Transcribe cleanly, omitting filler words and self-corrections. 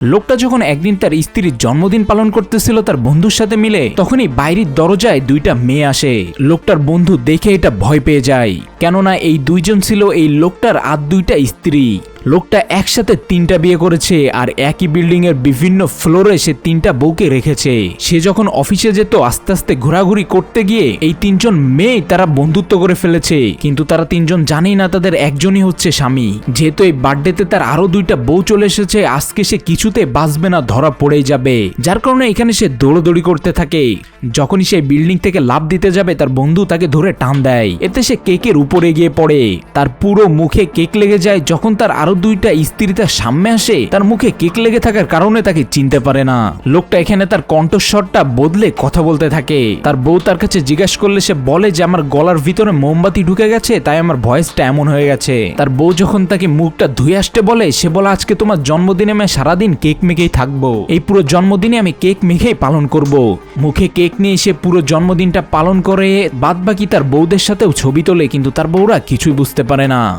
লোকটা যখন একদিন তার স্ত্রীর জন্মদিন পালন করতেছিল তার বন্ধুর সাথে মিলে, তখনই বাইরের দরজায় দুইটা মেয়ে আসে। লোকটার বন্ধু দেখে এটা ভয় পেয়ে যায়, কেননা এই দুইজন ছিল এই লোকটার আর দুইটা স্ত্রী। লোকটা একসাথে তিনটা বিয়ে করেছে আর একই বিল্ডিং এর বিভিন্ন ফ্লোরে সে তিনটা বউকে রেখেছে। সে যখন অফিসে যেত আস্তে আস্তে ঘোরাঘুরি করতে গিয়ে এই তিনজন মেয়ে তারা বন্ধুত্ব করে ফেলেছে, কিন্তু তারা তিনজন জানেই না তাদের একজনই হচ্ছে স্বামী। যেহেতু এই বার্থডেতে তার আরো দুইটা বউ চলে এসেছে, আজকে সে কিছুতে বাঁচবে না, ধরা পড়েই যাবে। যার কারণে এখানে সে দৌড়দৌড়ি করতে থাকে। যখনই সে বিল্ডিং থেকে লাফ দিতে যাবে তার বন্ধু তাকে ধরে টান দেয়, এতে সে কেকের উপরে গিয়ে পড়ে। তার পুরো মুখে কেক লেগে যায়। যখন তার আরো দুইটা স্ত্রী তার সামনে আসে, তার মুখে কেক লেগে থাকার কারণে তাকে চিনতে পারে না। লোকটা এখানে তার কণ্ঠস্বরটা বদলে কথা বলতে থাকে। তার বউ তার কাছে জিজ্ঞাসা করলে সে বলে যে আমার গলার ভিতরে মোমবাতি ঢুকে গেছে, তাই আমার ভয়েসটা এমন হয়ে গেছে। তার বউ যখন তাকে মুখটা ধুয়ে আসতে বলে, সে বলে আজকে তোমার জন্মদিনে আমি সারাদিন কেক মেখেই থাকবো, এই পুরো জন্মদিনে আমি কেক মেখেই পালন করব। মুখে কেক নিয়ে সে পুরো জন্মদিনটা পালন করে, বাদ বাকি তার বউদের সাথেও ছবি তোলে, কিন্তু তার বউরা কিছুই বুঝতে পারে না।